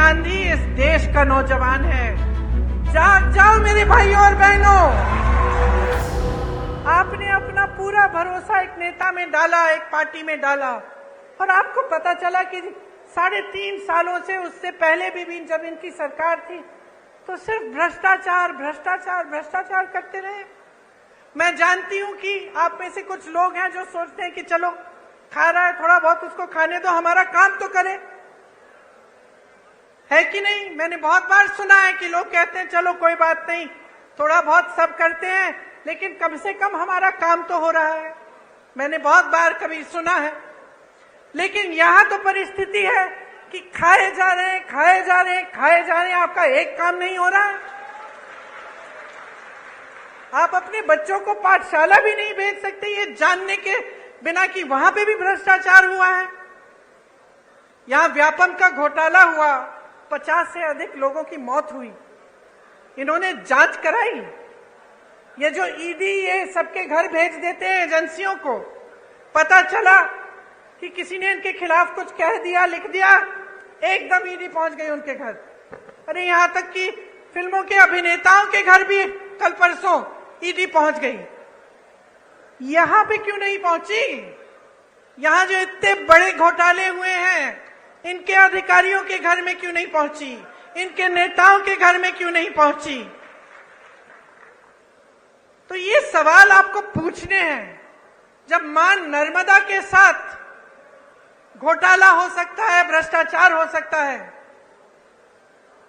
आंधी इस देश का नौजवान है। जाग जाओ मेरे भाइयों और बहनों। आपने अपना पूरा भरोसा एक नेता में डाला, एक पार्टी में डाला, और आपको पता चला कि 3.5 सालों से, उससे पहले भी जब इनकी सरकार थी, तो सिर्फ भ्रष्टाचार भ्रष्टाचार भ्रष्टाचार करते रहे। मैं जानती हूं कि आप में से कुछ लोग हैं जो सोचते हैं कि चलो खा रहा है, थोड़ा बहुत उसको खाने दो, हमारा काम तो करे, है कि नहीं। मैंने बहुत बार सुना है कि लोग कहते हैं चलो कोई बात नहीं, थोड़ा बहुत सब करते हैं, लेकिन कम से कम हमारा काम तो हो रहा है। मैंने बहुत बार कभी सुना है, लेकिन यहां तो परिस्थिति है कि खाए जा रहे हैं, खाए जा रहे हैं, खाए जा रहे हैं, आपका एक काम नहीं हो रहा है। आप अपने बच्चों को पाठशाला भी नहीं भेज सकते ये जानने के बिना कि वहां पे भी भ्रष्टाचार हुआ है। यहां व्यापम का घोटाला हुआ, 50 से अधिक लोगों की मौत हुई, इन्होंने जांच कराई। ये जो ईडी ये सबके घर भेज देते हैं एजेंसियों को, पता चला कि किसी ने इनके खिलाफ कुछ कह दिया, लिख दिया, एकदम ईडी पहुंच गई उनके घर। अरे यहां तक कि फिल्मों के अभिनेताओं के घर भी कल परसों ईडी पहुंच गई। यहां पे क्यों नहीं पहुंची? यहां जो इतने बड़े घोटाले हुए हैं, इनके अधिकारियों के घर में क्यों नहीं पहुंची? इनके नेताओं के घर में क्यों नहीं पहुंची? तो ये सवाल आपको पूछने हैं। जब मां नर्मदा के साथ घोटाला हो सकता है, भ्रष्टाचार हो सकता है,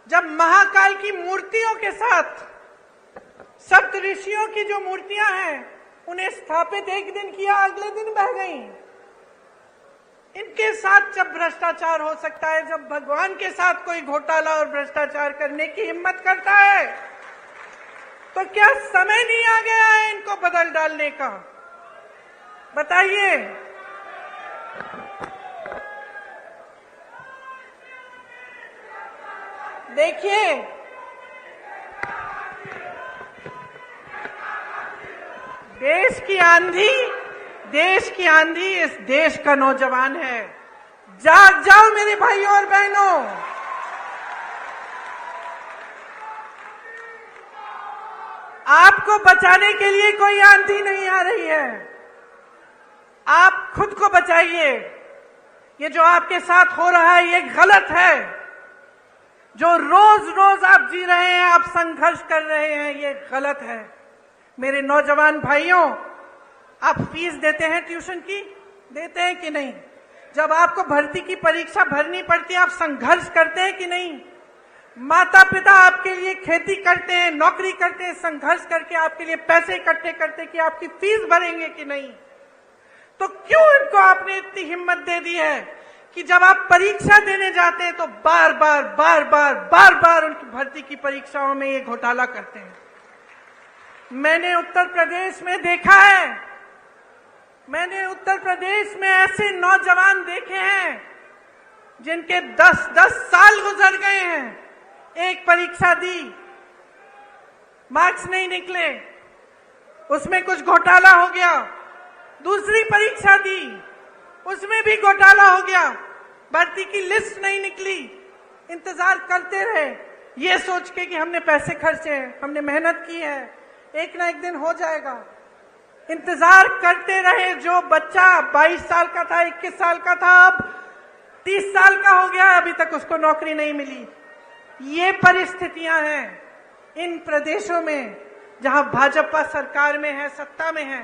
जब महाकाल की मूर्तियों के साथ सप्त ऋषियों की जो मूर्तियां हैं उन्हें स्थापित एक दिन किया, अगले दिन बह गई, इनके साथ जब भ्रष्टाचार हो सकता है, जब भगवान के साथ कोई घोटाला और भ्रष्टाचार करने की हिम्मत करता है, तो क्या समय नहीं आ गया है इनको बदल डालने का? बताइए। देखिए, देश की आंधी इस देश का नौजवान है। जाग जाओ मेरे भाइयों और बहनों। आपको बचाने के लिए कोई आंधी नहीं आ रही है, आप खुद को बचाइए। ये जो आपके साथ हो रहा है ये गलत है। जो रोज रोज आप जी रहे हैं, आप संघर्ष कर रहे हैं, ये गलत है। मेरे नौजवान भाइयों, आप फीस देते हैं ट्यूशन की? देते हैं कि नहीं? जब आपको भर्ती की परीक्षा भरनी पड़ती है, आप संघर्ष करते हैं कि नहीं? माता पिता आपके लिए खेती करते हैं, नौकरी करते हैं, संघर्ष करके आपके लिए पैसे इकट्ठे करते कि आपकी फीस भरेंगे कि नहीं? तो क्यों इनको आपने इतनी हिम्मत दे दी है कि जब आप परीक्षा देने जाते हैं तो बार बार उनकी भर्ती की परीक्षाओं में ये घोटाला करते हैं? मैंने उत्तर प्रदेश में देखा है, मैंने उत्तर प्रदेश में ऐसे नौजवान देखे हैं जिनके 10-10 साल गुजर गए हैं। एक परीक्षा दी, मार्क्स नहीं निकले, उसमें कुछ घोटाला हो गया। दूसरी परीक्षा दी, उसमें भी घोटाला हो गया, भर्ती की लिस्ट नहीं निकली। इंतजार करते रहे ये सोच के कि हमने पैसे खर्चे हैं, हमने मेहनत की है, एक ना एक दिन हो जाएगा। इंतजार करते रहे। जो बच्चा 22 साल का था, 21 साल का था, अब 30 साल का हो गया, अभी तक उसको नौकरी नहीं मिली। ये परिस्थितियां हैं इन प्रदेशों में जहां भाजपा सरकार में है, सत्ता में है,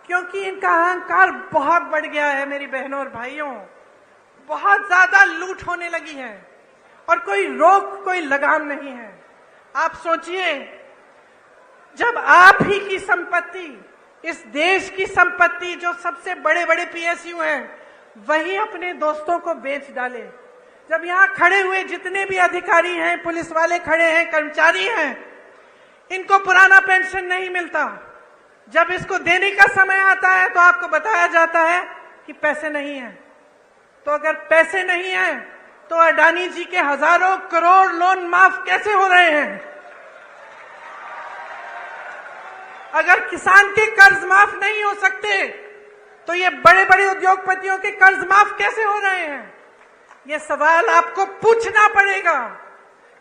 क्योंकि इनका अहंकार बहुत बढ़ गया है। मेरी बहनों और भाइयों, बहुत ज्यादा लूट होने लगी है और कोई रोक, कोई लगाम नहीं है। आप सोचिए, जब आप ही की संपत्ति, इस देश की संपत्ति, जो सबसे बड़े बड़े पीएसयू हैं, वही अपने दोस्तों को बेच डाले। जब यहाँ खड़े हुए जितने भी अधिकारी हैं, पुलिस वाले खड़े हैं, कर्मचारी हैं, इनको पुराना पेंशन नहीं मिलता। जब इसको देने का समय आता है तो आपको बताया जाता है कि पैसे नहीं हैं। तो अगर पैसे नहीं हैं तो अडानी जी के हजारों करोड़ लोन माफ कैसे हो रहे हैं? अगर किसान के कर्ज माफ नहीं हो सकते तो ये बड़े बड़े उद्योगपतियों के कर्ज माफ कैसे हो रहे हैं? ये सवाल आपको पूछना पड़ेगा,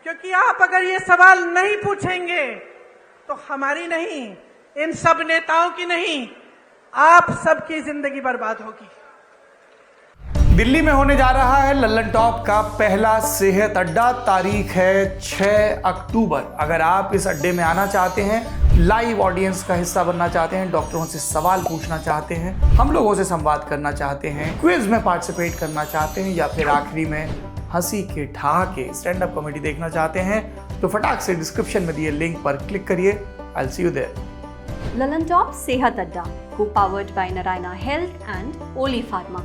क्योंकि आप अगर ये सवाल नहीं पूछेंगे तो हमारी नहीं, इन सब नेताओं की नहीं, आप सबकी जिंदगी बर्बाद होगी। दिल्ली में होने जा रहा है लल्लन टॉप का पहला सेहत अड्डा। तारीख है 6 अक्टूबर। अगर आप इस अड्डे में आना चाहते हैं, लाइव ऑडियंस का हिस्सा बनना चाहते हैं, डॉक्टरों से सवाल पूछना चाहते हैं, हम लोगों से संवाद करना चाहते हैं, क्विज में पार्टिसिपेट करना चाहते हैं, या फिर आखिरी में हंसी के ठहाके स्टैंड अप कॉमेडी देखना चाहते हैं, तो फटाक से डिस्क्रिप्शन में दिए लिंक पर क्लिक करिए। I will see you there. Lallantop Sehat Adda, co-powered by Narayana Health and ओली फार्मा।